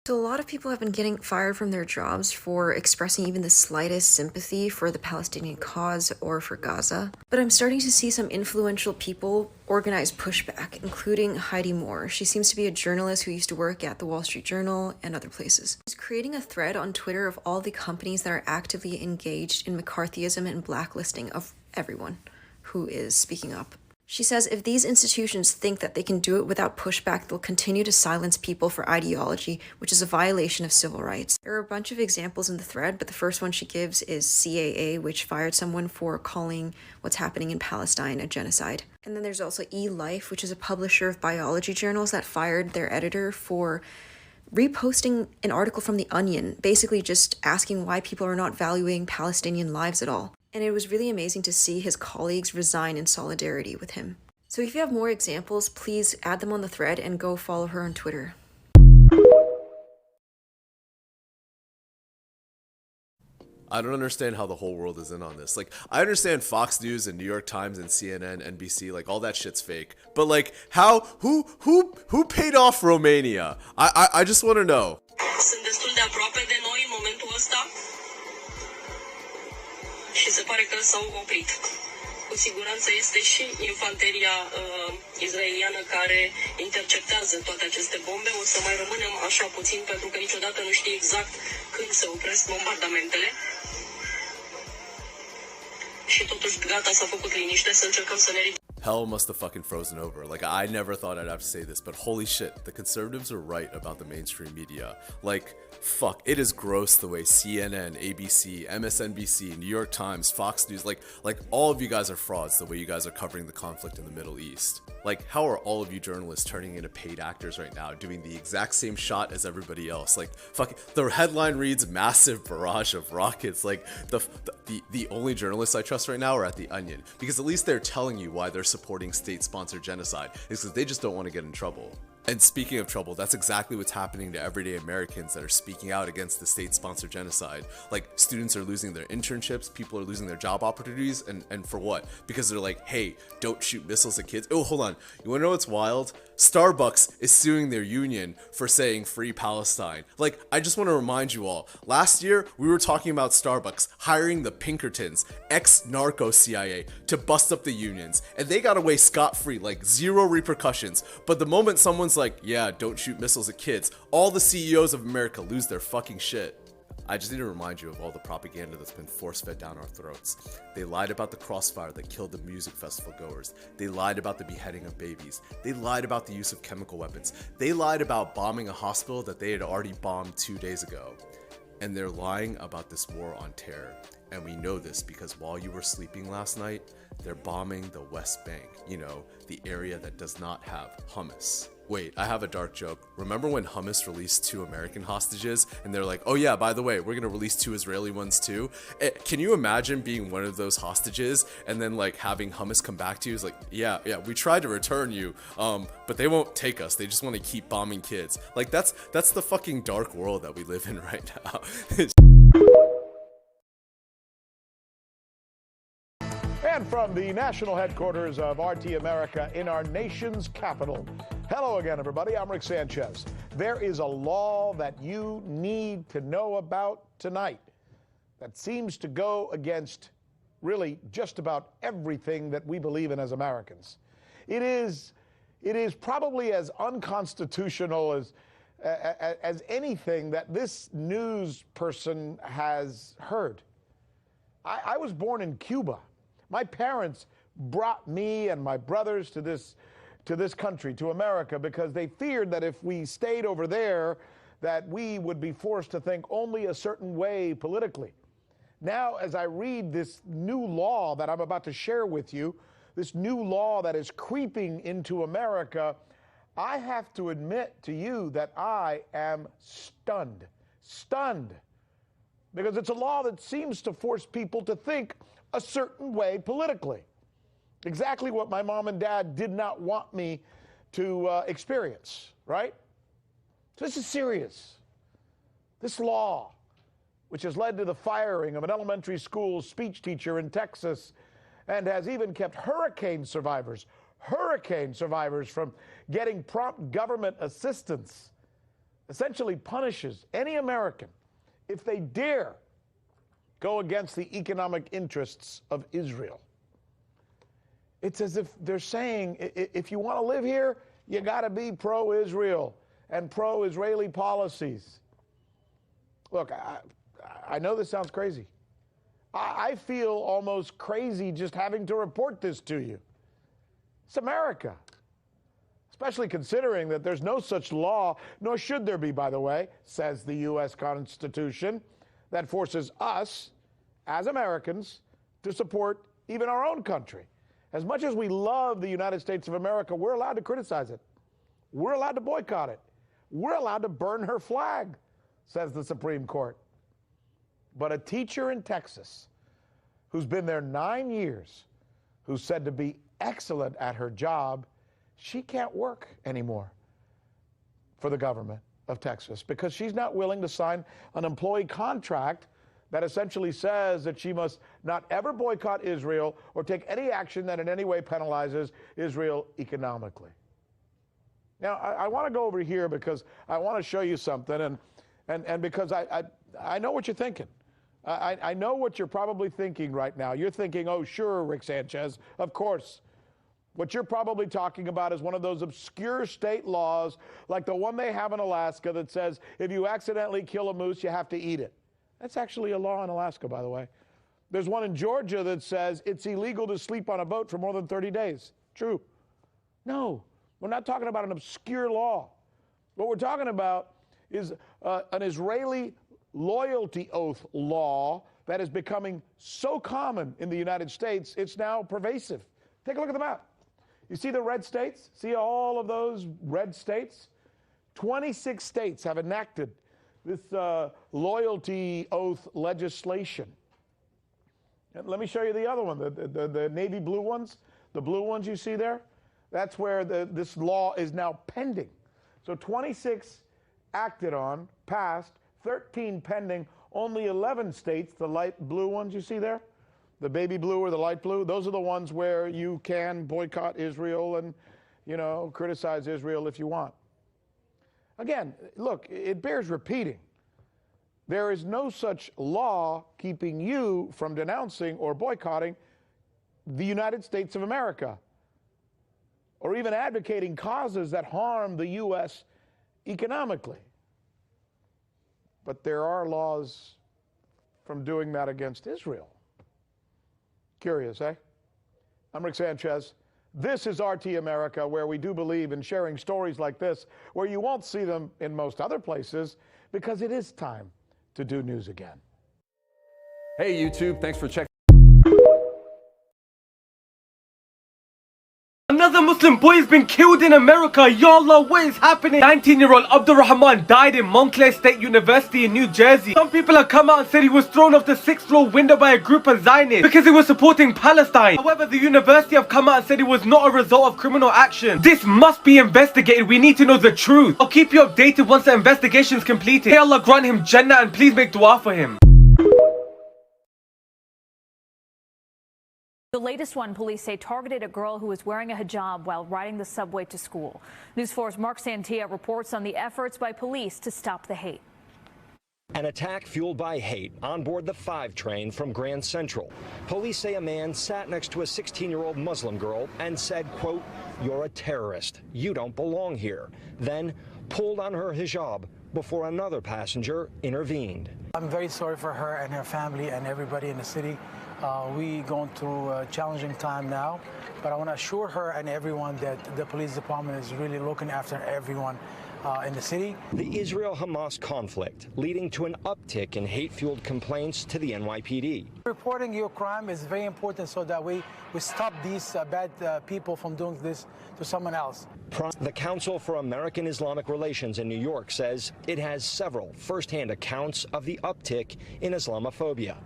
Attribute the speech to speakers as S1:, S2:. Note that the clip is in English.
S1: So, a lot of people have been getting fired from their jobs for expressing even the slightest sympathy for the Palestinian cause or for Gaza. But I'm starting to see some influential people organize pushback, including Heidi Moore. She seems to be a journalist who used to work at the Wall Street Journal and other places. She's creating a thread on Twitter of all the companies that are actively engaged in McCarthyism and blacklisting of everyone who is speaking up. She says if these institutions think that they can do it without pushback, they'll continue to silence people for ideology, which is a violation of civil rights. There are a bunch of examples in the thread, but the first one she gives is CAA, which fired someone for calling what's happening in Palestine a genocide. And then there's also eLife, which is a publisher of biology journals that fired their editor for reposting an article from The Onion, basically just asking why people are not valuing Palestinian lives at all. And it was really amazing to see his colleagues resign in solidarity with him. So if you have more examples, please add them on the thread and go follow her on Twitter.
S2: I don't understand how the whole world is in on this. Like, I understand Fox News and New York Times and CNN, NBC, like all that shit's fake. But like, who paid off Romania? I just want to know.
S3: Sunt destul de aproape de noi în momentul ăsta și se pare că s-au oprit. Cu siguranță este și infanteria izraeliană care interceptează toate aceste bombe. O să mai rămânem așa puțin pentru că niciodată nu știi exact când se opresc bombardamentele. Și totuși gata, s-a făcut liniște, să încercăm să ne ridicăm.
S2: Hell must have fucking frozen over. Like, I never thought I'd have to say this, but holy shit, the conservatives are right about the mainstream media. Like, fuck, it is gross the way CNN, ABC, MSNBC, New York Times, Fox News, like all of you guys are frauds the way you guys are covering the conflict in the Middle East. Like, how are all of you journalists turning into paid actors right now, doing the exact same shot as everybody else? Like, fuck, the headline reads massive barrage of rockets. Like, the only journalists I trust right now are at The Onion, because at least they're telling you why they're supporting state-sponsored genocide. It's because they just don't want to get in trouble. And speaking of trouble, that's exactly what's happening to everyday Americans that are speaking out against the state-sponsored genocide. Like, students are losing their internships, people are losing their job opportunities, and for what? Because they're like, hey, don't shoot missiles at kids. Oh, hold on. You wanna know what's wild? Starbucks is suing their union for saying free Palestine. Like, I just want to remind you all, last year we were talking about Starbucks hiring the Pinkertons, ex-narco CIA, to bust up the unions, and they got away scot-free, like zero repercussions. But the moment someone's like, yeah, don't shoot missiles at kids, all the CEOs of America lose their fucking shit. I just need to remind you of all the propaganda that's been force-fed down our throats. They lied about the crossfire that killed the music festival goers. They lied about the beheading of babies. They lied about the use of chemical weapons. They lied about bombing a hospital that they had already bombed 2 days ago. And they're lying about this war on terror. And we know this because while you were sleeping last night, they're bombing the West Bank, you know, the area that does not have hummus. Wait, I have a dark joke. Remember when Hummus released 2 American hostages and they're like, oh yeah, by the way, we're gonna release 2 Israeli ones too? Can you imagine being one of those hostages and then like having Hummus come back to you? It's like, yeah, we tried to return you, but they won't take us. They just want to keep bombing kids. Like, that's the fucking dark world that we live in right now.
S4: And from the national headquarters of RT America in our nation's capital. Hello again, everybody. I'm Rick Sanchez. There is a law that you need to know about tonight that seems to go against really just about everything that we believe in as Americans. It is probably as unconstitutional as anything that this news person has heard. I was born in Cuba. My parents brought me and my brothers to this country, to America, because they feared that if we stayed over there, that we would be forced to think only a certain way politically. Now, as I read this new law that I'm about to share with you, this new law that is creeping into America, I have to admit to you that I am stunned. Stunned. Because it's a law that seems to force people to think a certain way politically. Exactly what my mom and dad did not want me to experience, right? So this is serious. This law, which has led to the firing of an elementary school speech teacher in Texas and has even kept hurricane survivors from getting prompt government assistance. essentially punishes any American if they dare go against the economic interests of Israel. It's as if they're saying, if you want to live here, you got to be pro-Israel and pro-Israeli policies. Look, I know this sounds crazy. I feel almost crazy just having to report this to you. It's America. Especially considering that there's no such law, nor should there be, by the way, says the U.S. Constitution, that forces us, as Americans, to support even our own country. As much as we love the United States of America, we're allowed to criticize it. We're allowed to boycott it. We're allowed to burn her flag, says the Supreme Court. But a teacher in Texas who's been there 9 years, who's said to be excellent at her job, she can't work anymore for the government of Texas because she's not willing to sign an employee contract that essentially says that she must not ever boycott Israel or take any action that in any way penalizes Israel economically. Now, I want to go over here because I want to show you something, and because I know what you're thinking. I know what you're probably thinking right now. You're thinking, oh, sure, Rick Sanchez, of course. What you're probably talking about is one of those obscure state laws like the one they have in Alaska that says if you accidentally kill a moose, you have to eat it. That's actually a law in Alaska, by the way. There's one in Georgia that says it's illegal to sleep on a boat for more than 30 days. True. No, we're not talking about an obscure law. What we're talking about is an Israeli loyalty oath law that is becoming so common in the United States, it's now pervasive. Take a look at the map. You see the red states? See all of those red states? 26 states have enacted this loyalty oath legislation. And let me show you the other one, the navy blue ones. The blue ones you see there? That's where this law is now pending. So 26 acted on, passed, 13 pending, only 11 states, the light blue ones you see there? The baby blue or the light blue, those are the ones where you can boycott Israel and, criticize Israel if you want. Again, look, it bears repeating. There is no such law keeping you from denouncing or boycotting the United States of America or even advocating causes that harm the U.S. economically. But there are laws from doing that against Israel. Curious, eh? I'm Rick Sanchez. This is RT America, where we do believe in sharing stories like this, where you won't see them in most other places, because it is time to do news again.
S5: Hey YouTube, thanks for checking.
S6: Another Muslim boy has been killed in America. Ya Allah, what is happening? 19-year-old Abdul Rahman died in Montclair State University in New Jersey. Some people have come out and said he was thrown off the 6th floor window by a group of Zionists because he was supporting Palestine. However, the university have come out and said it was not a result of criminal action. This must be investigated. We need to know the truth. I'll keep you updated once the investigation is completed. May Allah grant him Jannah and please make dua for him.
S7: The latest one, police say, targeted a girl who was wearing a hijab while riding the subway to school. News 4's Mark Santia reports on the efforts by police to stop the hate.
S8: An attack fueled by hate on board the 5 train from Grand Central. Police say a man sat next to a 16-year-old Muslim girl and said, quote, "You're a terrorist. You don't belong here." Then pulled on her hijab before another passenger intervened.
S9: I'm very sorry for her and her family and everybody in the city. We going through a challenging time now, but I want to assure her and everyone that the police department is really looking after everyone in the city.
S8: The Israel-Hamas conflict leading to an uptick in hate-fueled complaints to the NYPD.
S9: Reporting your crime is very important so that we stop these bad people from doing this to someone else.
S8: The Council for American Islamic Relations in New York says it has several first-hand accounts of the uptick in Islamophobia.